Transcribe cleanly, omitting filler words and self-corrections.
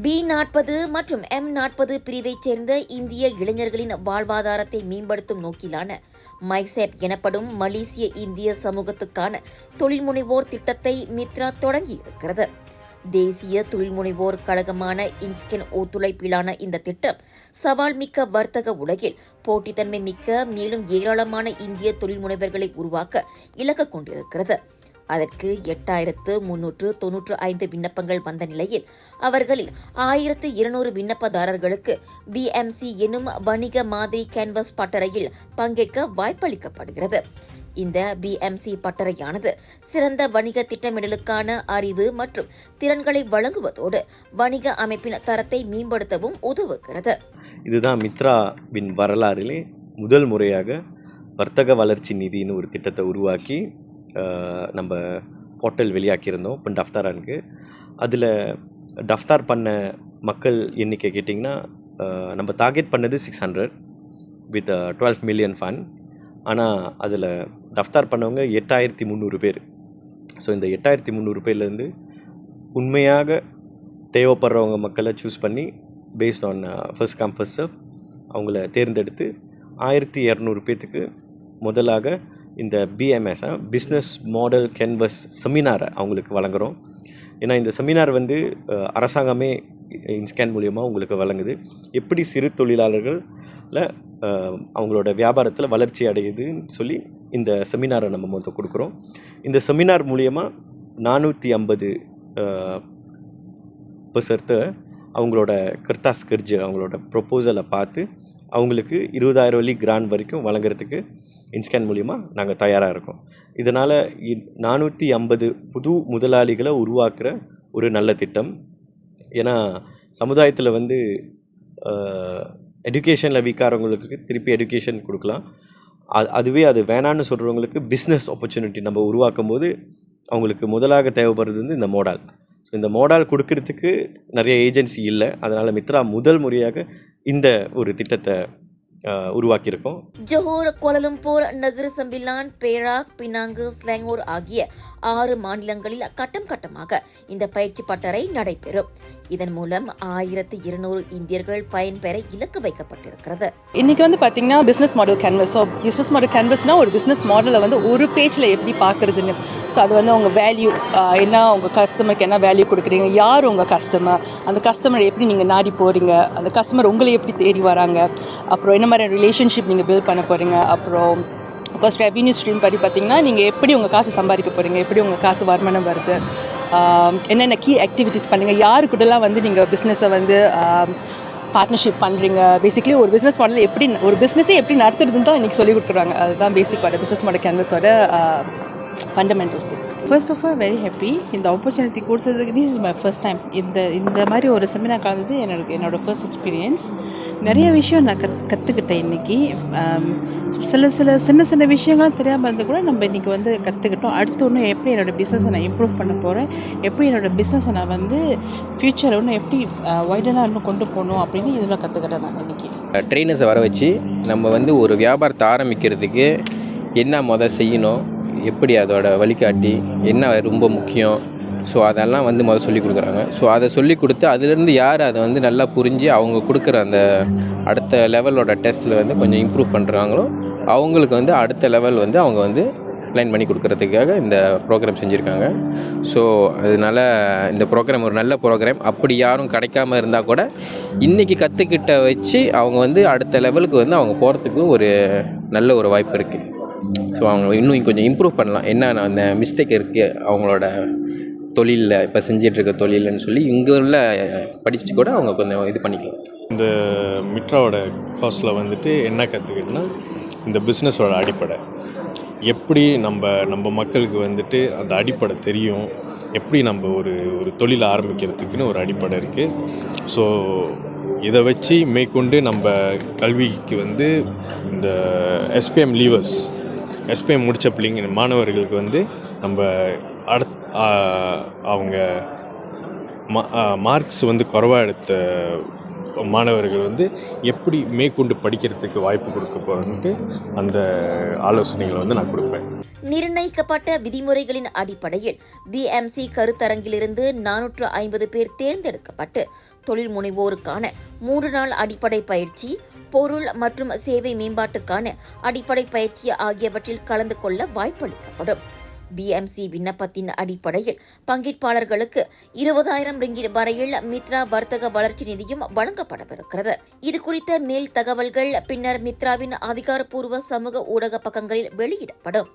B40 மற்றும் M40 பிரிவைச் சேர்ந்த இந்திய இளைஞர்களின் வாழ்வாதாரத்தை மேம்படுத்தும் நோக்கிலான மைசேப் எனப்படும் மலேசிய இந்திய சமூகத்துக்கான தொழில்முனைவோர் திட்டத்தை மித்ரா தொடங்கியிருக்கிறது. தேசிய தொழில்முனைவோர் கழகமான இன்ஸ்கென் ஒத்துழைப்பிலான இந்த திட்டம் சவால் மிக்க வர்த்தக உலகில் போட்டித்தன்மை மிக்க மேலும் ஏராளமான இந்திய தொழில்முனைவர்களை உருவாக்க இலக்கு கொண்டிருக்கிறது. அதற்கு 8,395 விண்ணப்பங்கள் வந்த நிலையில் அவர்களில் 1,200 விண்ணப்பதாரர்களுக்கு BMC எனும் வணிக மாதிரி கேன்வஸ் பட்டறையில் பங்கேற்க வாய்ப்பளிக்கப்படுகிறது. இந்த BMC பட்டறையானது சிறந்த வணிக திட்டமிடலுக்கான அறிவு மற்றும் திறன்களை வழங்குவதோடு வணிக அமைப்பின் தரத்தை மேம்படுத்தவும் உதவுகிறது. இதுதான் மித்ராவின் வரலாறிலே முதல் முறையாக வர்த்தக வளர்ச்சி நிதின்னு ஒரு திட்டத்தை உருவாக்கி நம்ம போர்ட்டல் வெளியாக்கியிருந்தோம் இப்போ டஃப்தாரானுக்கு. அதில் டஃப்தார் பண்ண மக்கள் எண்ணிக்கை கேட்டிங்கன்னா நம்ம டார்கெட் பண்ணது 600 வித் 12 மில்லியன் ஃபண்ட். ஆனால் அதில் டஃப்தார் பண்ணவங்க 8,300 பேர். ஸோ இந்த 8,300 பேர்லேருந்து உண்மையாக தேவைப்படுறவங்க மக்களை சூஸ் பண்ணி based on first come first serve அவங்கள தேர்ந்தெடுத்து 1,200 பேர்த்துக்கு முதலாக இந்த BMS பிஸ்னஸ் மாடல் கேன்வஸ் செமினாரை அவங்களுக்கு வழங்குகிறோம். ஏன்னா இந்த செமினார் அரசாங்கமே இன்ஸ்கேன் மூலியமாக உங்களுக்கு வழங்குது. எப்படி சிறு தொழிலாளர்களில் அவங்களோட வியாபாரத்தில் வளர்ச்சி அடையுதுன்னு சொல்லி இந்த செமினாரை நம்ம முதல் கொடுக்குறோம். இந்த செமினார் மூலியமாக 450 பர்சன்ட் அவங்களோட கர்த்தாஸ் கர்ஜு அவங்களோட ப்ரொப்போசலை பார்த்து அவங்களுக்கு 20,000 வழி கிராண்ட் வரைக்கும் வழங்குறதுக்கு இன்ஸ்கேன் மூலியமாக நாங்கள் தயாராக இருக்கோம். இதனால் 450 புது முதலாளிகளை உருவாக்குற ஒரு நல்ல திட்டம். ஏன்னா சமுதாயத்தில் எஜுகேஷனில் வீக்காகிறவங்களுக்கு திருப்பி எஜுகேஷன் கொடுக்கலாம். அதுவே அது வேணான்னு சொல்கிறவங்களுக்கு பிஸ்னஸ் ஆப்பர்ச்சுனிட்டி நம்ம உருவாக்கும் போது அவங்களுக்கு முதலாக தேவைப்படுறது இந்த மோடால். ஸோ இந்த மோடால் கொடுக்கறதுக்கு நிறைய ஏஜென்சி இல்லை. அதனால் மித்ரா முதல் முறையாக இந்த ஒரு திட்டத்தை உருவாக்கியிருக்கோம். ஜோஹர், கோலாலம்பூர், நகர் சம்பிலான், பேராக், பினாங்கு, ஸ்லாங்கூர் ஆகிய 6 மாநிலங்களில் கட்டம் கட்டமாக இந்த பயிற்சி பட்டறை நடைபெறும். இதன் மூலம் 1,200 இந்தியர்கள் பயன்பெற இலக்கு வைக்கப்பட்டிருக்கிறது. இன்னைக்கு பார்த்தீங்கன்னா business model canvas. So business model கேன்வஸ்னா ஒரு பிஸ்னஸ் மாடலை ஒரு பேஜில் எப்படி பார்க்குறதுன்னு. ஸோ அது உங்கள் வேல்யூ என்ன, உங்கள் கஸ்டமருக்கு என்ன வேல்யூ கொடுக்குறீங்க, யார் உங்கள் கஸ்டமர், அந்த கஸ்டமரை எப்படி நீங்கள் நாடி போகிறீங்க, அந்த கஸ்டமர் உங்களை எப்படி தேடி வராங்க, அப்புறம் என்ன மாதிரி ரிலேஷன்ஷிப் நீங்கள் பில்ட் பண்ண போகிறீங்க, அப்புறம் ஃபர்ஸ்ட் ரெவன்யூ ஸ்ட்ரீம் படி பார்த்தீங்கன்னா நீங்கள் எப்படி உங்கள் காசு சம்பாதிக்க போகிறீங்க, எப்படி உங்கள் காசு வருமானம் வருது, என்னென்ன கீ ஆக்டிவிட்டீஸ் பண்ணுங்க, யாரு கூடலாம் நீங்கள் பிஸ்னஸை பார்ட்னர்ஷிப் பண்ணுறீங்க. பேசிக்லி ஒரு பிஸ்னஸ் மாடல் எப்படி ஒரு பிஸ்னஸே எப்படி நடத்துறதுன்னு தான் இன்றைக்கி சொல்லிக் கொடுக்குறாங்க. அதுதான் பேசிக்கோட பிஸ்னஸ் மாடல் கேன்வஸோட fundamentals. First of all very happy இந்த ஆப்பர்ச்சுனிட்டி கொடுத்ததுக்கு. This is my first time இந்த மாதிரி ஒரு செமினார் கலந்தது என்னோடய ஃபர்ஸ்ட் எக்ஸ்பீரியன்ஸ். நிறைய விஷயம் நான் கற்றுக்கிட்டேன் இன்றைக்கி. சின்ன சின்ன விஷயங்கள்லாம் தெரியாமல் இருந்து கூட நம்ம இன்றைக்கி கற்றுக்கிட்டோம். அடுத்து ஒன்று எப்படி என்னோடய பிஸ்னஸை நான் இம்ப்ரூவ் பண்ண போகிறேன், எப்படி என்னோடய பிஸ்னஸை நான் ஃப்யூச்சரில் இன்னும் எப்படி வைடனாக இன்னும் கொண்டு போகணும் அப்படின்னு இதெல்லாம் கற்றுக்கிட்டேன் நான் இன்றைக்கி. ட்ரெயினர்ஸை வர வச்சு நம்ம ஒரு வியாபாரத்தை ஆரம்பிக்கிறதுக்கு என்ன செய்யணும், எப்படி அதோட வழிகாட்டி என்ன ரொம்ப முக்கியம், ஸோ அதெல்லாம் முதல் சொல்லிக் கொடுக்குறாங்க. ஸோ அதை சொல்லிக் கொடுத்து அதுலேருந்து யார் அதை நல்லா புரிஞ்சு அவங்க கொடுக்குற அந்த அடுத்த லெவலோட டெஸ்ட்டில் கொஞ்சம் இம்ப்ரூவ் பண்ணுறாங்களோ அவங்களுக்கு அடுத்த லெவல் அவங்க ப்ளான் பண்ணி கொடுக்குறதுக்காக இந்த ப்ரோக்ராம் செஞ்சுருக்காங்க. ஸோ அதனால் இந்த ப்ரோக்ராம் ஒரு நல்ல ப்ரோக்ராம். அப்படி யாரும் கிடைக்காம இருந்தால் கூட இன்றைக்கி கற்றுக்கிட்ட வச்சு அவங்க அடுத்த லெவலுக்கு அவங்க போகிறதுக்கு ஒரு நல்ல ஒரு வாய்ப்பு இருக்குது. ஸோ அவங்க இன்னும் கொஞ்சம் இம்ப்ரூவ் பண்ணலாம். என்ன அந்த மிஸ்டேக் இருக்குது அவங்களோட தொழிலில், இப்போ செஞ்சிட்ருக்க தொழில்னு சொல்லி இங்கே உள்ள படித்து கூட அவங்க கொஞ்சம் இது பண்ணிக்கலாம். இந்த மித்ராவோட கோர்ஸில் என்ன கற்றுக்கிட்டோன்னா இந்த பிஸ்னஸோட அடிப்படை எப்படி நம்ம மக்களுக்கு அந்த அடிப்படை தெரியும், எப்படி நம்ம ஒரு தொழில் ஆரம்பிக்கிறதுக்குன்னு ஒரு அடிப்படை இருக்குது. ஸோ இதை வச்சு மேற்கொண்டு நம்ம கல்விக்கு இந்த SPM லீவர்ஸ் SPM முடித்த பிள்ளைங்க மாணவர்களுக்கு நம்ம அவங்க மார்க்ஸ் குறைவாக எடுத்த மாணவர்கள் எப்படி மேற்கொண்டு படிக்கிறதுக்கு வாய்ப்பு கொடுக்க போகிறேன்ட்டு அந்த ஆலோசனைகளை நான் கொடுப்பேன். நிர்ணயிக்கப்பட்ட விதிமுறைகளின் அடிப்படையில் BMC கருத்தரங்கிலிருந்து 450 பேர் தேர்ந்தெடுக்கப்பட்டு தொழில் முனைவோருக்கான 3 நாள் அடிப்படை பயிற்சி, பொருள் மற்றும் சேவை மேம்பாட்டுக்கான அடிப்படை பயிற்சி ஆகியவற்றில் கலந்து கொள்ள வாய்ப்பளிக்கப்படும். பிஎம்சி விண்ணப்பத்தின் அடிப்படையில் பங்கேற்பாளர்களுக்கு 20,000 ரிங்கிட் வரையில் மித்ரா வர்த்தக வளர்ச்சி நிதியும் வழங்கப்படவிருக்கிறது. இதுகுறித்த மேல் தகவல்கள் பின்னர் மித்ராவின் அதிகாரப்பூர்வ சமூக ஊடக பக்கங்களில் வெளியிடப்படும்.